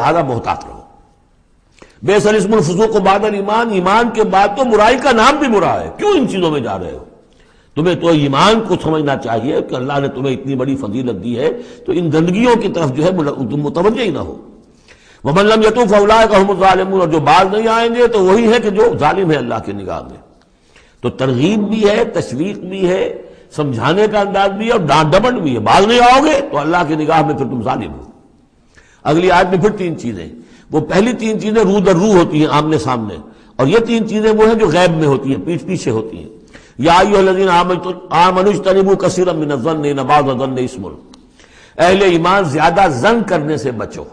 لہذا محتاط رہو۔ بئس الاسم الفسوق بعد الایمان، ایمان کے بعد تو برائی کا نام بھی برا ہے، کیوں ان چیزوں میں جا رہے ہو؟ تمہیں تو ایمان کو سمجھنا چاہیے کہ اللہ نے تمہیں اتنی بڑی فضیلت دی ہے تو ان گندگیوں کی طرف جو ہے تم متوجہ ہی نہ ہو۔ وَمَن لَّمْ يَتُوب فَأُولَٰئِكَ هُمُ الظَّالِمُونَ، اور جو باز نہیں آئیں گے تو وہی ہے کہ جو ظالم ہے اللہ کی نگاہ میں۔ تو ترغیب بھی ہے، تشویق بھی ہے، سمجھانے کا انداز بھی ہے، اور ڈانٹ ڈپٹ بھی ہے۔ باز نہیں آؤ گے تو اللہ کی نگاہ میں پھر تم ظالم ہو۔ اگلی آیت میں پھر تین چیزیں، وہ پہلی تین چیزیں رو در رو ہوتی ہیں آمنے سامنے، اور یہ تین چیزیں وہ ہیں جو غیب میں ہوتی ہیں، پیٹھ پیچھے ہوتی ہیں۔ یا ایھا الذین آمنوا اجتنبوا کثیرا من الظن ان بعض الظن اسم، اہل ایمان زیادہ ظن کرنے سے بچو،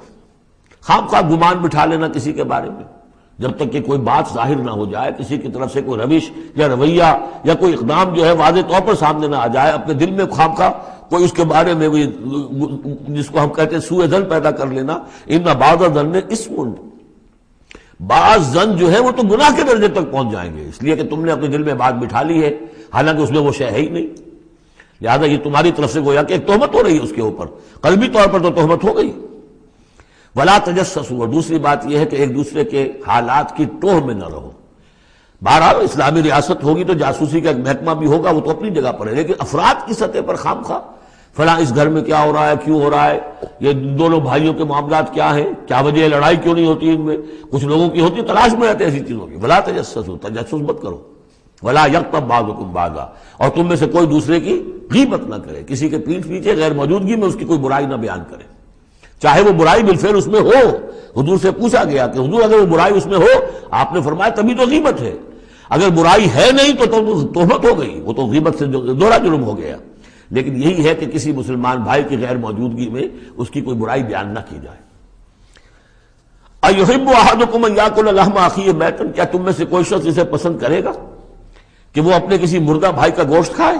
خام خواہ گمان بٹھا لینا کسی کے بارے میں، جب تک کہ کوئی بات ظاہر نہ ہو جائے، کسی کی طرف سے کوئی روش یا رویہ یا کوئی اقدام جو ہے واضح طور پر سامنے نہ آ جائے، اپنے دل میں خام خواہ کوئی اس کے بارے میں جس کو ہم کہتے ہیں سوء ظن پیدا کر لینا۔ ان بعض الظن اسم، بعض ظن جو ہے وہ تو گناہ کے درجے تک پہنچ جائیں گے، اس لیے کہ تم نے اپنے دل میں بات بٹھا لی ہے حالانکہ اس میں وہ شے ہے ہی نہیں، لہٰذا یہ تمہاری طرف سے گویا کہ ایک تہمت ہو رہی ہے اس کے اوپر، قلبی طور پر تو تہمت ہو گئی۔ ولا تجسسوا، اور دوسری بات یہ ہے کہ ایک دوسرے کے حالات کی ٹوہ میں نہ رہو۔ بہرحال اسلامی ریاست ہوگی تو جاسوسی کا ایک محکمہ بھی ہوگا، وہ تو اپنی جگہ پر ہے، لیکن افراد کی سطح پر خام خواہ فلاں اس گھر میں کیا ہو رہا ہے، کیوں ہو رہا ہے، یہ دونوں بھائیوں کے معاملات کیا ہیں، کیا وجہ ہے، لڑائی کیوں نہیں ہوتی ان میں، کچھ لوگوں کی ہوتی، تلاش میں رہتے ایسی چیزوں کی۔ ولا تجسسوا، تجسس مت کرو۔ ولا یغتب بعضکم بعضا، اور تم میں سے کوئی دوسرے کی غیبت نہ کرے، کسی کے پیٹھ پیچھے غیر موجودگی میں اس کی کوئی برائی نہ بیان کرے، چاہے وہ برائی بالفعل اس میں ہو۔ حضور سے پوچھا گیا کہ حضور اگر وہ برائی اس میں ہو، آپ نے فرمایا تبھی تو غیبت ہے، اگر برائی ہے نہیں تو تہمت ہو گئی، وہ تو غیبت سے دوہرا جرم ہو گیا۔ لیکن یہی ہے کہ کسی مسلمان بھائی کی غیر موجودگی میں اس کی کوئی برائی بیان نہ کی جائے۔ اَیُحِبُّ أَحَدُکُمْ أَن یأکل لحم أخیہ میتا، کیا تم میں سے کوئی شخص اسے پسند کرے گا کہ وہ اپنے کسی مردہ بھائی کا گوشت کھائے؟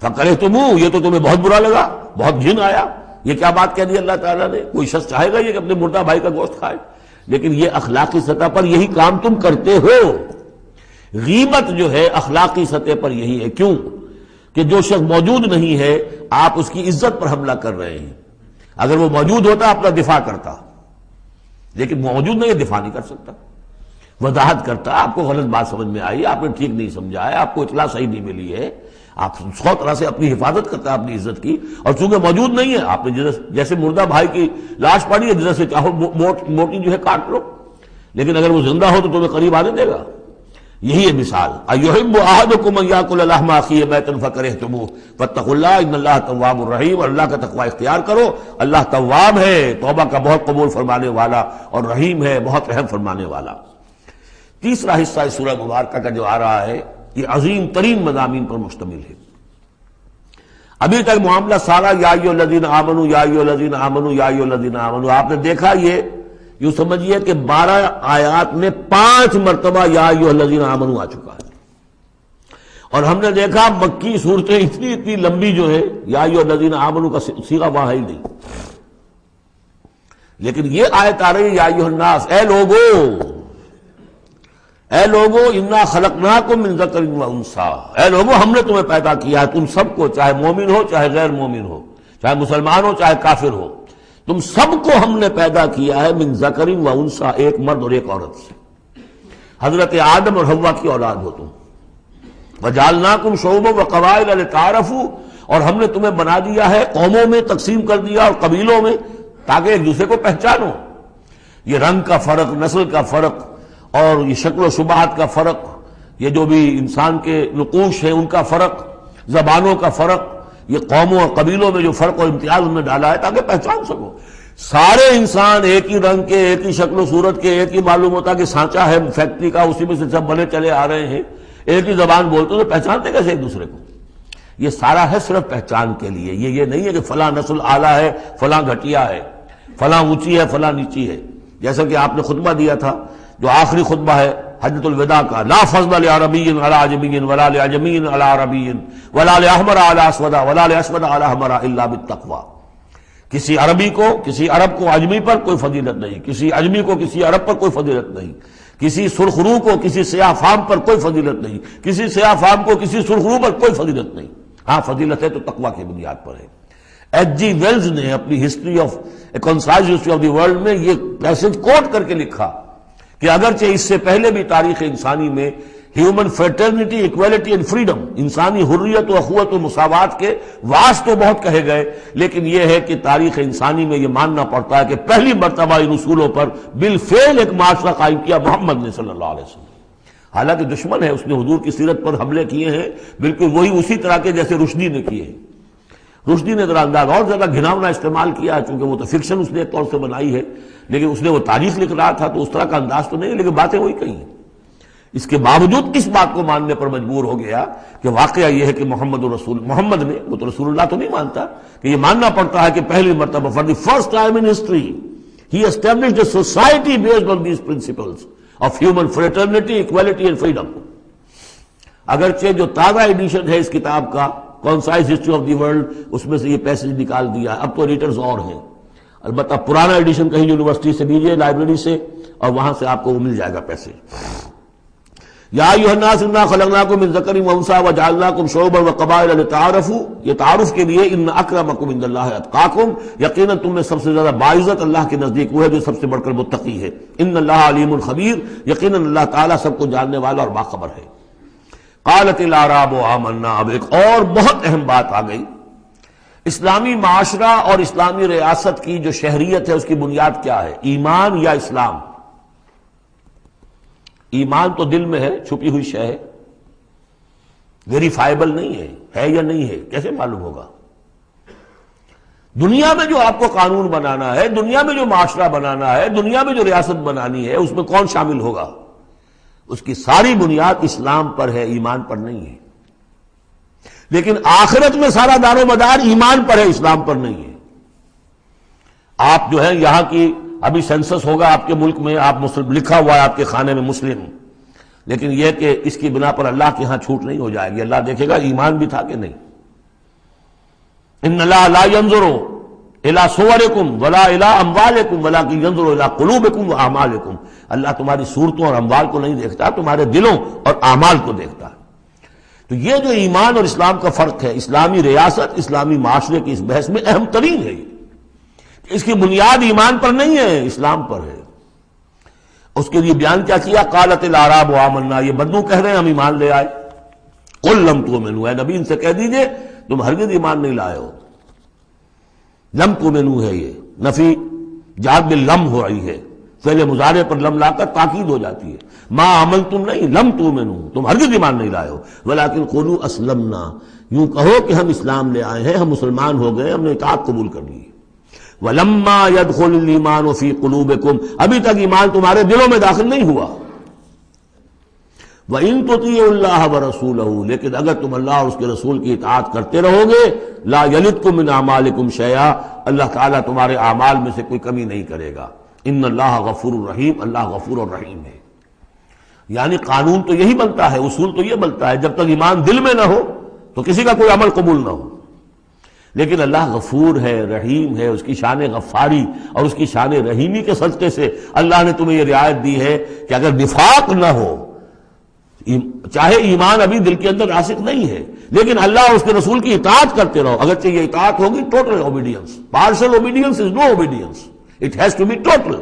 فَکَرِہْتُمُوہ، یہ تو تمہیں بہت برا لگا، بہت گھن آیا، یہ کیا بات کہہ دی اللہ تعالیٰ نے؟ کوئی شخص چاہے گا یہ کہ اپنے مردہ بھائی کا گوشت کھائے؟ لیکن یہ اخلاقی سطح پر یہی کام تم کرتے ہو۔ غیبت جو ہے اخلاقی سطح پر یہی ہے، کیوں کہ جو شخص موجود نہیں ہے آپ اس کی عزت پر حملہ کر رہے ہیں۔ اگر وہ موجود ہوتا اپنا دفاع کرتا، لیکن موجود نہیں ہے، دفاع نہیں کر سکتا، وضاحت کرتا، آپ کو غلط بات سمجھ میں آئی، آپ نے ٹھیک نہیں سمجھا ہے، آپ کو اطلاع صحیح نہیں ملی ہے، آپ سو طرح سے اپنی حفاظت کرتا ہے اپنی عزت کی، اور چونکہ موجود نہیں ہے آپ نے جیسے مردہ بھائی کی لاش پڑی ہے جیسے چاہو موٹی جو ہے کاٹ لو، لیکن اگر وہ زندہ ہو تو تمہیں قریب آنے دے گا۔ یہی ہے مثال۔ اَیُحِبُّ أَحَدُکُمْ أَن یأکل لحم أخیہ میتا فَکَرِہْتُمُوہ وَاتَّقُوا اللَّهَ إِنَّ اللَّهَ تَوَّابٌ رَحِیمٌ، اور اللہ کا تقوی اختیار کرو، اللہ تواب ہے، توبہ کا بہت قبول فرمانے والا، اور رحیم ہے، بہت رحم فرمانے والا۔ تیسرا حصہ اس سورہ مبارکہ کا جو آ رہا ہے یہ عظیم ترین مضامین پر مشتمل ہے۔ ابھی تک معاملہ سارا یا ایھا الذین آمنوا یا ایھا الذین آمنوا یا ایھا الذین آمنوا، آپ نے دیکھا یہ یوں سمجھیے کہ 12 آیات میں 5 مرتبہ یا ایھا الذین آمنوا آ چکا ہے، اور ہم نے دیکھا مکی صورتیں اتنی لمبی جو ہے یا ایھا الذین آمنوا کا صیغہ وہاں ہے ہی نہیں، لیکن یہ آیت آ رہی ہے یا ایھا الناس، اے لوگو انا خلقناکم من ذکر و انثی، اے لوگو ہم نے تمہیں پیدا کیا ہے، تم سب کو، چاہے مومن ہو چاہے غیر مومن ہو، چاہے مسلمان ہو چاہے کافر ہو، تم سب کو ہم نے پیدا کیا ہے من ذکر و انثی، ایک مرد اور ایک عورت سے، حضرت آدم اور حوا کی اولاد ہو تم۔ وجعلناکم شعوبا وقبائل لتعارفوا، اور ہم نے تمہیں بنا دیا ہے قوموں میں تقسیم کر دیا اور قبیلوں میں تاکہ ایک دوسرے کو پہچانو۔ یہ رنگ کا فرق، نسل کا فرق، اور یہ شکل و شبہات کا فرق، یہ جو بھی انسان کے نقوش ہیں ان کا فرق، زبانوں کا فرق، یہ قوموں اور قبیلوں میں جو فرق اور امتیاز ان میں ڈالا ہے تاکہ پہچان سکو۔ سارے انسان ایک ہی رنگ کے، ایک ہی شکل و صورت کے، ایک ہی معلوم ہوتا کہ سانچہ ہے فیکٹری کا، اسی میں سے سب بنے چلے آ رہے ہیں، ایک ہی زبان بولتے تو پہچانتے کیسے ایک دوسرے کو؟ یہ سارا ہے صرف پہچان کے لیے، یہ نہیں ہے کہ فلاں نسل اعلیٰ ہے، فلاں گھٹیا ہے، فلاں اونچی ہے، فلاں نیچی ہے۔ جیسا کہ آپ نے خطبہ دیا تھا جو آخری خطبہ ہے حجۃ الوداع کا، لا فضل لعربی علی عجمی ولا لعجمی علی عربی ولا لاحمر علی اسود ولا لاسود علی احمر الا بالتقوی، کسی عربی کو، کسی عرب کو عجمی پر کوئی فضیلت نہیں، کسی عجمی کو کسی عرب پر کوئی فضیلت نہیں، کسی سرخ رو کو کسی سیاہ فام پر کوئی فضیلت نہیں، کسی سیاہ فام کو کسی سرخ رو پر کوئی فضیلت نہیں۔ ہاں فضیلت ہے تو تقوی کی بنیاد پر ہے۔ ایچ جی ویلز نے اپنی history of a concise history of the world میں یہ پیسج کوٹ کر کے لکھا کہ اگرچہ اس سے پہلے بھی تاریخ انسانی میں human fraternity, equality and freedom, انسانی حریت و اخوت و مساوات کے واس تو بہت کہے گئے، لیکن یہ ہے کہ تاریخ انسانی میں یہ ماننا پڑتا ہے کہ پہلی مرتبہ ان اصولوں پر بالفعل ایک معاشرہ قائم کیا محمد نے صلی اللہ علیہ وسلم۔ حالانکہ دشمن ہے، اس نے حضور کی سیرت پر حملے کیے ہیں بالکل وہی اسی طرح کے جیسے رشدی نے کیے ہیں۔ رشدی نے ذرا انداز اور زیادہ گھناؤنا استعمال کیا ہے، چونکہ وہ تو فکشن اس نے ایک طور سے بنائی ہے، لیکن اس نے وہ تاریخ لکھ رہا تھا تو اس طرح کا انداز تو نہیں ہے، لیکن باتیں وہی کہی ہیں۔ اس کے باوجود اس بات کو ماننے پر مجبور ہو گیا کہ واقعہ یہ ہے کہ محمد نے، وہ تو رسول اللہ تو نہیں مانتا، کہ یہ ماننا پڑتا ہے کہ پہلی مرتبہ for the first time in history ہی established a society based on these principles of human fraternity, equality and freedom. اگرچہ جو تازہ ایڈیشن ہے اس کتاب کا concise history of the world, اس میں سے یہ پیسج نکال دیا، اب تو ایڈیٹرز اور ہیں، البتہ پرانا ایڈیشن کہیں یونیورسٹی سے لیجیے، لائبریری سے، اور وہاں سے آپ کو وہ مل جائے گا پیسج۔ یا ایھا الناس انا خلقناکم من ذکر و انثی وجعلناکم شعوبا وقبائل لتعارفوا، یہ تعارف کے لیے، ان اکرمکم عند اللہ اتقاکم، یقیناً تم میں سب سے زیادہ باعزت اللہ کے نزدیک وہ ہے جو سب سے بڑھ کر متقی ہے۔ ان اللہ علیم خبیر، یقیناً اللہ تعالیٰ سب کو جاننے والا اور باخبر ہے۔ قالت الاعراب آمنا، اب ایک اور بہت اہم بات آ گئی۔ اسلامی معاشرہ اور اسلامی ریاست کی جو شہریت ہے اس کی بنیاد کیا ہے؟ ایمان یا اسلام؟ ایمان تو دل میں ہے، چھپی ہوئی شے ہے، ویریفائبل نہیں ہے یا نہیں ہے، کیسے معلوم ہوگا؟ دنیا میں جو آپ کو قانون بنانا ہے، دنیا میں جو معاشرہ بنانا ہے، دنیا میں جو ریاست بنانی ہے، اس میں کون شامل ہوگا؟ اس کی ساری بنیاد اسلام پر ہے، ایمان پر نہیں ہے۔ لیکن آخرت میں سارا دار و مدار ایمان پر ہے، اسلام پر نہیں ہے۔ آپ جو ہے یہاں کی ابھی سینسس ہوگا آپ کے ملک میں، آپ مسلم لکھا ہوا ہے آپ کے خانے میں مسلم، لیکن یہ کہ اس کی بنا پر اللہ کے ہاں چھوٹ نہیں ہو جائے گی، اللہ دیکھے گا ایمان بھی تھا کہ نہیں۔ ان اللہ لا ينظر الى صورکم ولا الى اموالکم ولکن ينظر الى قلوبکم واعمالکم، اللہ تمہاری صورتوں اور اموال کو نہیں دیکھتا، تمہارے دلوں اور اعمال کو دیکھتا ہے۔ تو یہ جو ایمان اور اسلام کا فرق ہے، اسلامی ریاست اسلامی معاشرے کی اس بحث میں اہم ترین ہے۔ اس کی بنیاد ایمان پر نہیں ہے، اسلام پر ہے۔ اس کے لیے بیان کیا کیا؟ قالت الاعراب آمنا، یہ بدو کہہ رہے ہیں ہم ایمان لے آئے۔ قل لم تؤمنوا، اے نبی ان سے کہہ دیجئے تم ہرگز ایمان نہیں لائے ہو۔ لم تؤمنوا ہے، یہ نفی جاد باللم ہو رہی ہے، فعل مضارع پر لم لا کر تاکید ہو جاتی ہے۔ ما عملتم نہیں، لم تؤمنوا، تم ہرگز ایمان نہیں لائے ہو، ولکن قولوا اسلمنا، یوں کہو کہ ہم اسلام لے آئے ہیں، ہم مسلمان ہو گئے، ہم نے اطاعت قبول کر لی۔ وَلَمَّا يَدْخُلِ الْإِيمَانُ فِي قُلُوبِكُمْ، ابھی تک ایمان تمہارے دلوں میں داخل نہیں ہوا۔ وَإِن تُطِيعُوا اللَّهَ وَرَسُولَهُ، لیکن اگر تم اللہ اور اس کے رسول کی اطاعت کرتے رہو گے، لَا يَلِدْكُم مِّنْ أَعْمَالِكُمْ شَيْئًا، اللہ تعالیٰ تمہارے اعمال میں سے کوئی کمی نہیں کرے گا۔ ان اللہ غفور الرحیم، اللہ غفور الرحیم ہے۔ یعنی قانون تو یہی بنتا ہے، اصول تو یہ بنتا ہے، جب تک ایمان دل میں نہ ہو تو کسی کا کوئی عمل قبول نہ ہو۔ لیکن اللہ غفور ہے، رحیم ہے، اس کی شان غفاری اور اس کی شان رحیمی کے صدقے سے اللہ نے تمہیں یہ رعایت دی ہے کہ اگر نفاق نہ ہو، چاہے ایمان ابھی دل کے اندر راسخ نہیں ہے، لیکن اللہ اور اس کے رسول کی اطاعت کرتے رہو، اگرچہ یہ اطاعت ہوگی total obedience, partial obedience is no obedience, it has to be total.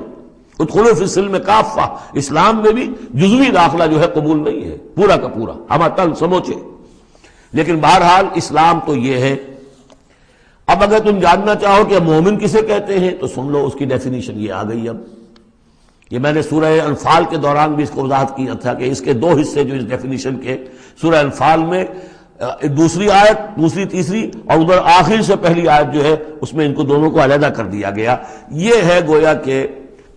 ادخلوا فی السلم کافہ، اسلام میں بھی جزوی داخلہ جو ہے قبول نہیں ہے، پورا کا پورا ہم تن سموچے۔ لیکن بہرحال اسلام تو یہ ہے۔ اب اگر تم جاننا چاہو کہ مومن کسے کہتے ہیں تو سن لو، اس کی ڈیفینیشن یہ آ گئی۔ اب یہ میں نے سورہ انفال کے دوران بھی اس کو وضاحت کیا تھا کہ اس کے دو حصے جو اس ڈیفینیشن کے، سورہ انفال میں دوسری آیت، دوسری تیسری، اور ادھر آخر سے پہلی آیت جو ہے اس میں ان کو دونوں کو علیحدہ کر دیا گیا۔ یہ ہے گویا کہ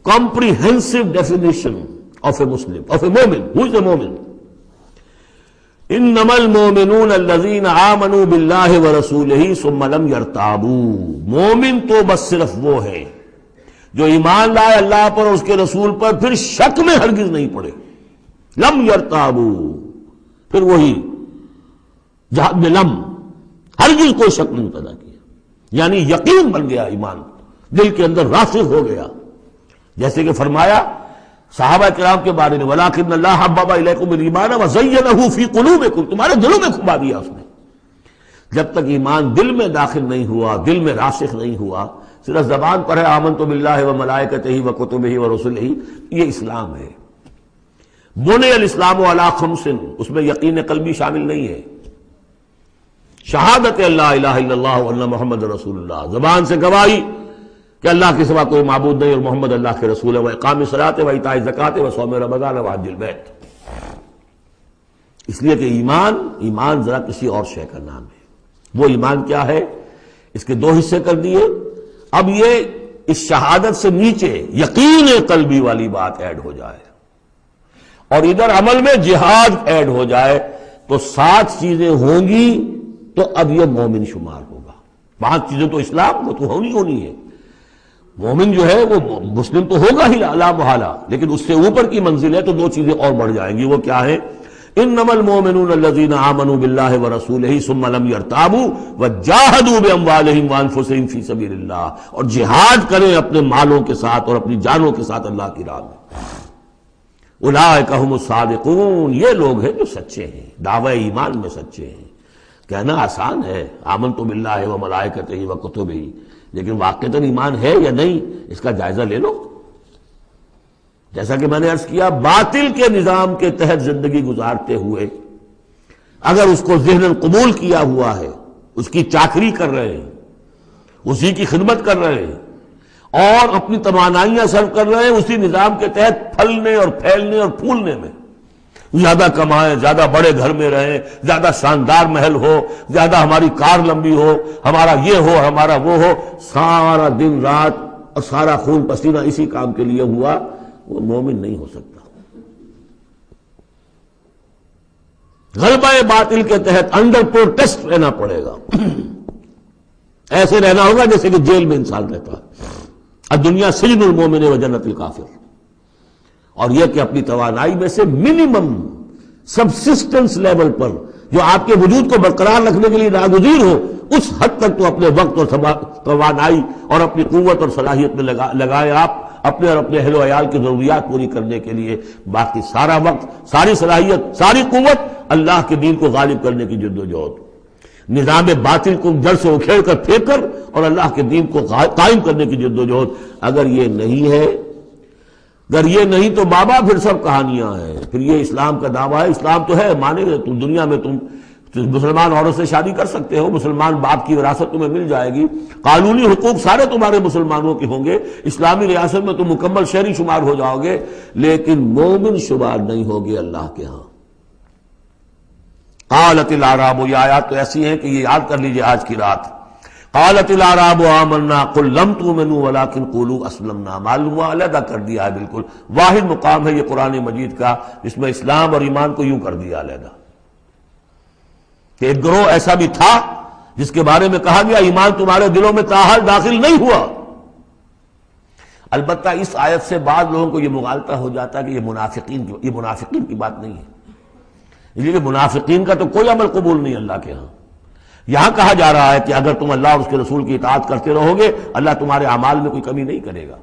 comprehensive definition of a Muslim, of a momin. Who از اے مومن؟ انما المؤمنون الذین آمنوا باللہ ورسولہ ثم لم یرتابوا، مومن تو بس صرف وہ ہے جو ایمان لائے اللہ پر اور اس کے رسول پر، پھر شک میں ہرگز نہیں پڑے۔ لم یرتابوا، پھر وہی جہاد میں لم، ہرگز کوئی شک نہیں پیدا کیا، یعنی یقین بن گیا، ایمان دل کے اندر راسخ ہو گیا۔ جیسے کہ فرمایا صحابہ کرام کے بارے میں، وَلَٰكِنَّ اللَّهَ حَبَّبَ إِلَيْكُمُ الْإِيمَانَ وَزَيَّنَهُ فِي قُلُوبِكُمْ، تمہارے دلوں میں کھبا دیا اس نے۔ جب تک ایمان دل میں داخل نہیں ہوا، دل میں راسخ نہیں ہوا، صرف زبان پر ہے آمنت باللہ و ملائکتہ و کتبہ و رسلہ، یہ اسلام ہے۔ بنی الاسلام علی خمس، اس میں یقین قلبی شامل نہیں ہے۔ شہادت اللہ الہ الا اللہ و ان محمد رسول اللہ، زبان سے گواہی کہ اللہ کے سوا کوئی معبود نہیں اور محمد اللہ کے رسول ہے، و اقام الصلاۃ و ایتاء الزکوٰۃ و صوم رمضان و حج البیت۔ اس لیے کہ ایمان ذرا کسی اور شے کا نام ہے۔ وہ ایمان کیا ہے؟ اس کے دو حصے کر دیے۔ اب یہ اس شہادت سے نیچے یقین قلبی والی بات ایڈ ہو جائے اور ادھر عمل میں جہاد ایڈ ہو جائے تو 7 چیزیں ہوں گی تو اب یہ مومن شمار ہوگا۔ 5 چیزیں تو اسلام وہ تو ہونی ہے۔ مومن جو ہے وہ مسلم تو ہوگا ہی لا محالہ، لیکن اس سے اوپر کی منزل ہے تو 2 چیزیں اور بڑھ جائیں گی۔ وہ کیا ہے؟ انما المؤمنون الذين آمنوا بالله ورسوله ثم لم يرتابوا وجاهدوا باموالهم وانفسهم في سبيل الله، اور جہاد کریں اپنے مالوں کے ساتھ اور اپنی جانوں کے ساتھ اللہ کی راہ میں۔ اولئک هم الصادقون، یہ لوگ ہیں جو سچے ہیں، دعوی ایمان میں سچے ہیں۔ کہنا آسان ہے آمنت باللہ وملائکتہ وکتبہ، لیکن واقعتاً ایمان ہے یا نہیں اس کا جائزہ لے لو۔ جیسا کہ میں نے عرض کیا، باطل کے نظام کے تحت زندگی گزارتے ہوئے اگر اس کو ذہناً قبول کیا ہوا ہے، اس کی چاکری کر رہے ہیں، اسی کی خدمت کر رہے ہیں اور اپنی توانائیاں صرف کر رہے ہیں اسی نظام کے تحت پھلنے اور پھیلنے اور پھولنے میں، زیادہ کمائیں، زیادہ بڑے گھر میں رہیں، زیادہ شاندار محل ہو، زیادہ ہماری کار لمبی ہو، ہمارا یہ ہو، ہمارا وہ ہو، سارا دن رات اور سارا خون پسینہ اسی کام کے لیے ہوا، وہ مومن نہیں ہو سکتا۔ غلبہ باطل کے تحت انڈر پروٹیسٹ رہنا پڑے گا، ایسے رہنا ہوگا جیسے کہ جیل میں انسان رہتا ہے۔ الدنیا سجن المومن و جنت الکافر، اور یہ کہ اپنی توانائی میں سے منیمم سبسسٹنس لیول پر جو آپ کے وجود کو برقرار رکھنے کے لیے ناگزیر ہو، اس حد تک تو اپنے وقت اور توانائی اور اپنی قوت اور صلاحیت میں لگائے آپ اپنے اور اپنے اہل و عیال کی ضروریات پوری کرنے کے لیے۔ باقی سارا وقت، ساری صلاحیت، ساری قوت اللہ کے دین کو غالب کرنے کی جد و جہد، نظام باطل کو جڑ سے اکھیڑ کر پھینک کر اور اللہ کے دین کو قائم کرنے کی جد و جہد۔ اگر یہ نہیں ہے، اگر یہ نہیں تو بابا پھر سب کہانیاں ہیں، پھر یہ اسلام کا دعویٰ ہے۔ اسلام تو ہے، مانے گا تم دنیا میں تم مسلمان عورت سے شادی کر سکتے ہو، مسلمان باپ کی وراثت تمہیں مل جائے گی، قانونی حقوق سارے تمہارے مسلمانوں کے ہوں گے، اسلامی ریاست میں تم مکمل شہری شمار ہو جاؤ گے، لیکن مومن شمار نہیں ہوگے اللہ کے ہاں۔ قالت الاعراب، یہ آیات تو ایسی ہیں کہ یہ یاد کر لیجئے آج کی رات۔ قالت الاعراب آمنا قل لم تؤمنوا ولكن قولوا اسلمنا، معلوم ہوا علیحدہ کر دیا ہے، بالکل واحد مقام ہے یہ قرآن مجید کا جس میں اسلام اور ایمان کو یوں کر دیا علیحدہ، کہ ایک گروہ ایسا بھی تھا جس کے بارے میں کہا گیا ایمان تمہارے دلوں میں تاحال داخل نہیں ہوا۔ البتہ اس آیت سے بعض لوگوں کو یہ مغالطہ ہو جاتا ہے کہ یہ منافقین کی بات نہیں ہے، اس لیے کہ منافقین کا تو کوئی عمل قبول نہیں اللہ کے ہاں۔ یہاں کہا جا رہا ہے کہ اگر تم اللہ اور اس کے رسول کی اطاعت کرتے رہو گے اللہ تمہارے اعمال میں کوئی کمی نہیں کرے گا۔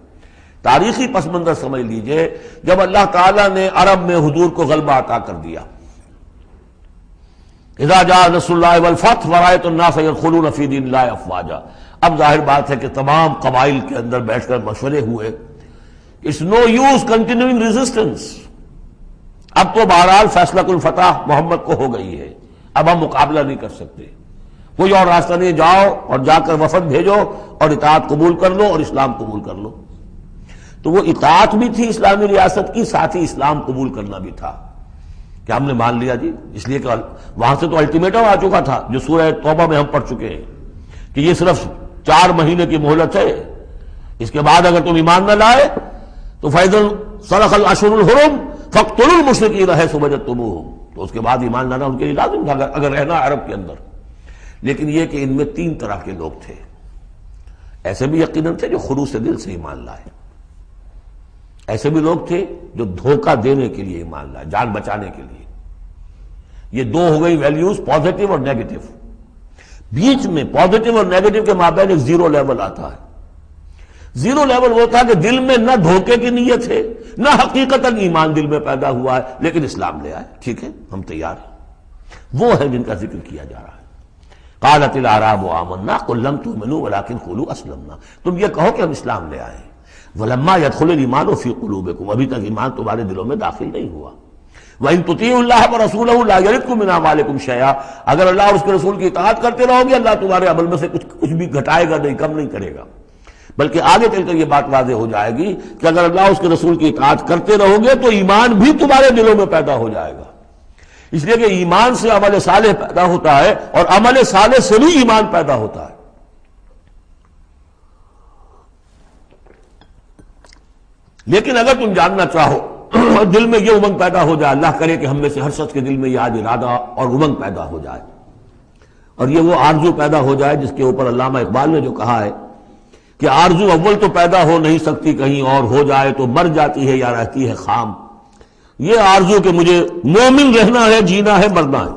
تاریخی پس منظر سمجھ لیجئے، جب اللہ تعالیٰ نے عرب میں حضور کو غلبہ عطا کر دیا، اذا جاء نصر اللہ والفتح ورأیت الناس يدخلون فی دین اللہ افواجا، اب ظاہر بات ہے کہ تمام قبائل کے اندر بیٹھ کر مشورے ہوئے، it's no use continuing resistance, اب تو بہرحال فیصلہ الفتح محمد کو ہو گئی ہے، اب ہم مقابلہ نہیں کر سکتے، کوئی اور راستہ نہیں، جاؤ اور جا کر وفد بھیجو اور اطاعت قبول کر لو اور اسلام قبول کر لو۔ تو وہ اطاعت بھی تھی اسلامی ریاست کی، ساتھ ہی اسلام قبول کرنا بھی تھا کہ ہم نے مان لیا جی، اس لیے کہ وہاں سے تو الٹیمیٹم آ چکا تھا جو سورہ توبہ میں ہم پڑھ چکے ہیں کہ یہ صرف 4 مہینے کی مہلت ہے، اس کے بعد اگر تم ایمان نہ لائے تو فَإِذَا انْسَلَخَ الْأَشْهُرُ الْحُرُمُ فَاقْتُلُوا الْمُشْرِكِينَ حَيْثُ وَجَدتُّمُوهُمْ، تو اس کے بعد ایمان لانا ان کے لیے لازم تھا اگر رہنا عرب کے اندر۔ لیکن یہ کہ ان میں 3 طرح کے لوگ تھے، ایسے بھی یقیناً تھے جو خلوص دل سے ایمان لائے، ایسے بھی لوگ تھے جو دھوکہ دینے کے لیے ایمان لائے، جان بچانے کے لیے۔ یہ 2 ہو گئی ویلیوز، پازیٹو اور نیگیٹو۔ بیچ میں پازیٹو اور نیگیٹو کے مابین ایک زیرو لیول آتا ہے۔ زیرو لیول وہ تھا کہ دل میں نہ دھوکے کی نیت ہے، نہ حقیقتاً ایمان دل میں پیدا ہوا ہے، لیکن اسلام لے آئے، ٹھیک ہے ہم تیار ہیں، وہ ہے جن کا ذکر کیا جا رہا ہے۔ قالت الاعراب آمنا قل لم تؤمنوا ولكن قولوا اسلمنا، تم یہ کہو کہ ہم اسلام لے آئے ہیں، ولما يدخل الايمان في قلوبكم، ابھی تک ایمان تمہارے دلوں میں داخل نہیں ہوا، وَإِن تُطِيعُوا اللَّهَ وَرَسُولَهُ لَا يَلِدْكُم مِّنْ أَعْمَالِكُم شَيْئًا، اگر اللہ اور اس کے رسول کی اطاعت کرتے رہو گے اللہ تمہارے عمل میں سے کچھ بھی گھٹائے گا نہیں، کم نہیں کرے گا، بلکہ آگے چل کر یہ بات واضح ہو جائے گی کہ اگر اللہ اور اس کے رسول کی اطاعت کرتے رہو گے تو ایمان بھی تمہارے دلوں میں پیدا ہو جائے گا، اس لیے کہ ایمان سے عمل صالح پیدا ہوتا ہے اور عمل صالح سے بھی ایمان پیدا ہوتا ہے۔ لیکن اگر تم جاننا چاہو اور دل میں یہ امنگ پیدا ہو جائے، اللہ کرے کہ ہم میں سے ہر شخص کے دل میں یہ آج ارادہ اور امنگ پیدا ہو جائے، اور یہ وہ آرزو پیدا ہو جائے جس کے اوپر علامہ اقبال نے جو کہا ہے کہ آرزو اول تو پیدا ہو نہیں سکتی کہیں اور، ہو جائے تو مر جاتی ہے یا رہتی ہے خام، یہ آرزو کہ مجھے مومن رہنا ہے، جینا ہے، مرنا ہے،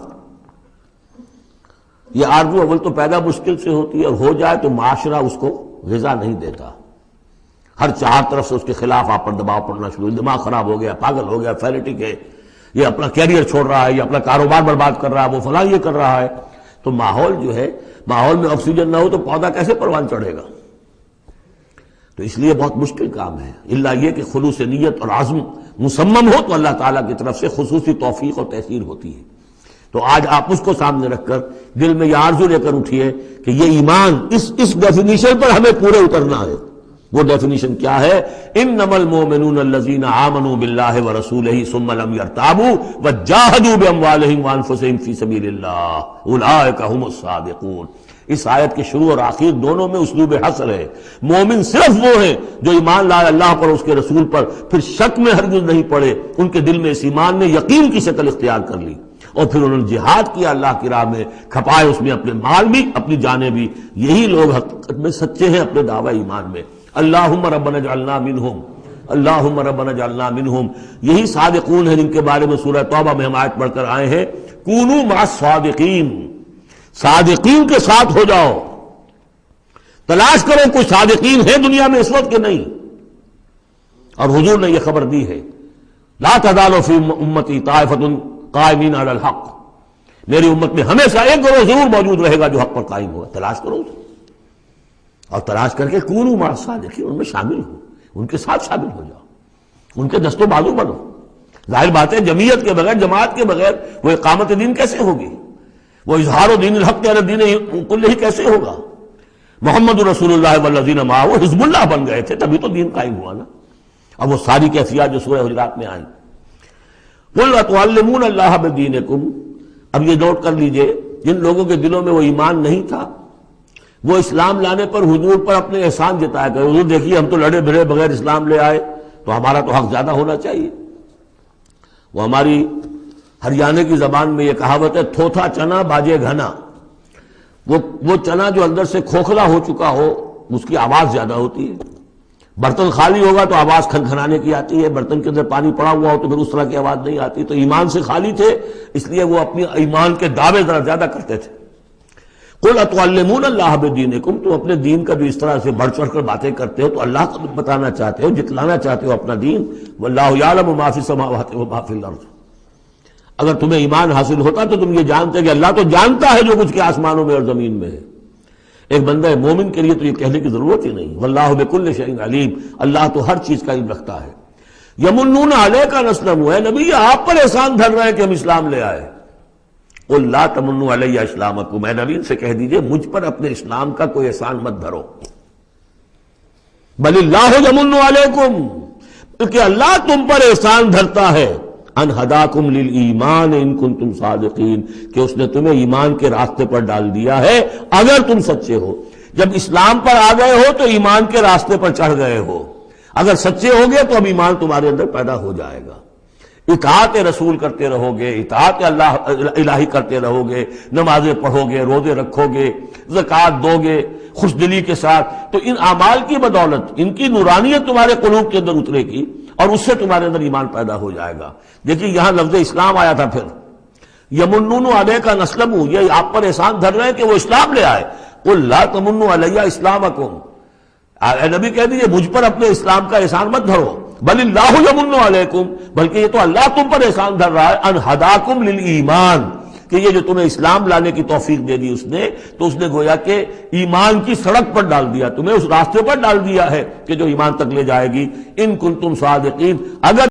یہ آرزو اول تو پیدا مشکل سے ہوتی ہے، اور ہو جائے تو معاشرہ اس کو غذا نہیں دیتا، ہر چار طرف سے اس کے خلاف آپ پر دباؤ پڑنا شروع، دماغ خراب ہو گیا، پاگل ہو گیا، فینیٹک ہے، یہ اپنا کیریئر چھوڑ رہا ہے، یہ اپنا کاروبار برباد کر رہا ہے، وہ فلاں یہ کر رہا ہے، تو ماحول جو ہے، ماحول میں آکسیجن نہ ہو تو پودا کیسے پروان چڑھے گا؟ تو اس لیے بہت مشکل کام ہے، الا یہ کہ خلوص نیت اور عزم مصمم ہو تو اللہ تعالیٰ کی طرف سے خصوصی توفیق اور تحصیل ہوتی ہے۔ تو آج آپ اس کو سامنے رکھ کر دل میں یہ آرزو لے کر اٹھیے کہ یہ ایمان اس ڈیفینیشن پر ہمیں پورے اترنا ہے۔ وہ ڈیفینیشن کیا ہے؟ انما المؤمنون الذین آمنوا باللہ ورسولہ ثم لم یرتابوا وجاہدوا باموالہم وانفسہم فی سبیل اللہ اولئک هم الصادقون۔ اس آیت کے شروع اور آخر دونوں میں اسلوب حصر ہے، مومن صرف وہ ہیں جو ایمان لائے اللہ پر، اس کے رسول پر، پھر شک میں ہرگز نہیں پڑے، ان کے دل میں اس ایمان نے یقین کی شکل اختیار کر لی، اور پھر انہوں نے جہاد کیا اللہ کی راہ میں، کھپائے اس میں اپنے مال بھی، اپنی جانیں بھی، یہی لوگ حقیقت میں سچے ہیں اپنے دعوی ایمان میں۔ اللہم ربنا اجعلنا منہم، اللہم ربنا اجعلنا منہم، یہی صادقون ہیں جن کے بارے میں سورہ توبہ میں ہم آیت پڑھ کر آئے ہیں، کونوا مع الصادقین، صادقین کے ساتھ ہو جاؤ، تلاش کرو کوئی صادقین ہے دنیا میں اس وقت کے نہیں، اور حضور نے یہ خبر دی ہے لا تزال فی امتی طائفۃ قائمین علی الحق، میری امت میں ہمیشہ ایک گروہ ضرور موجود رہے گا جو حق پر قائم ہوگا، تلاش کرو اسے، اور تلاش کر کے کونوا مع الصادقین، ان میں شامل ہو، ان کے ساتھ شامل ہو جاؤ، ان کے دست و بازو بنو۔ ظاہر بات ہے جمعیت کے بغیر، جماعت کے بغیر وہ اقامت دین کیسے ہوگی، وہ اظہار و دین الحق علی الدین کلہ ہی کیسے ہوگا؟ محمد رسول اللہ والذین معہ وہ حزب اللہ بن گئے تھے، تبھی تو دین قائم ہوا نا۔ اب وہ ساری کیفیات جو سورہ حجرات میں آئیں، قل اتعلمون اللہ بدینکم، اب یہ نوٹ کر لیجئے جن لوگوں کے دلوں میں وہ ایمان نہیں تھا، وہ اسلام لانے پر حضور پر اپنے احسان جتایا کرے، حضور دیکھیے ہم تو لڑے بھڑے بغیر اسلام لے آئے، تو ہمارا تو حق زیادہ ہونا چاہیے۔ وہ ہماری ہریانے کی زبان میں یہ کہاوت ہے، تھوتھا چنا باجے گھنا، وہ چنا جو اندر سے کھوکھلا ہو چکا ہو اس کی آواز زیادہ ہوتی ہے، برتن خالی ہوگا تو آواز کھنکھنانے کی آتی ہے، برتن کے اندر پانی پڑا ہوا ہو تو پھر اس طرح کی آواز نہیں آتی۔ تو ایمان سے خالی تھے اس لیے وہ اپنی ایمان کے دعوے ذرا زیادہ کرتے تھے۔ قل اتعلمون اللہ بدینکم، تم اپنے دین کا جو اس طرح سے بڑھ چڑھ کر باتیں کرتے ہو تو اللہ کو بتانا چاہتے ہو، جتلانا چاہتے ہو اپنا دین، واللہ یعلم ما فی السماوات وما فی الارض۔ اگر تمہیں ایمان حاصل ہوتا تو تم یہ جانتے کہ اللہ تو جانتا ہے جو کچھ کے آسمانوں میں اور زمین میں ہے۔ ایک بندہ مومن کے لیے تو یہ کہنے کی ضرورت ہی نہیں، واللہ بکل شیء علیم، اللہ تو ہر چیز کا علم رکھتا ہے۔ یمنون علیک ان اسلموا، اے نبی آپ پر احسان دھر رہے ہیں کہ ہم اسلام لے آئے۔ قل لا تمنوا علی اسلامکم، اے نبی سے کہہ دیجئے مجھ پر اپنے اسلام کا کوئی احسان مت دھرو، بل اللہ یمن علیکم، بلکہ اللہ تم پر احسان دھرتا ہے، ان ہداکم للایمان ان کنتم صادقین، کہ اس نے تمہیں ایمان کے راستے پر ڈال دیا ہے اگر تم سچے ہو۔ جب اسلام پر آ گئے ہو تو ایمان کے راستے پر چڑھ گئے ہو، اگر سچے ہو گے تو اب ایمان تمہارے اندر پیدا ہو جائے گا۔ اطاعت رسول کرتے رہو گے، اطاعت اللہ الہی کرتے رہو گے، نمازیں پڑھو گے، روزے رکھو گے، زکوٰۃ دو گے خوش دلی کے ساتھ، تو ان اعمال کی بدولت ان کی نورانیت تمہارے قلوب کے اندر اترے گی اور اس سے تمہارے اندر ایمان پیدا ہو جائے گا۔ دیکھیے یہاں لفظ اسلام آیا تھا، پھر یمنون علیک ان اسلموا، یہ آپ پر احسان دھر رہے ہیں کہ وہ اسلام لے آئے۔ قل لا تمنوا علی اسلامکم، اے نبی کہہ دیجیے مجھ پر اپنے اسلام کا احسان مت دھرو، بل اللہ یمن علیکم، بلکہ یہ تو اللہ تم پر احسان دھر رہا ہے، ان ہداکم للایمان، کہ کہ یہ جو تمہیں اسلام لانے کی توفیق دے دی اس نے، تو اس نے گویا کہ ایمان کی سڑک پر ڈال دیا، تمہیں اس راستے پر ڈال دیا ہے کہ جو ایمان تک لے جائے گی۔ ان کنتم صادقین، اگر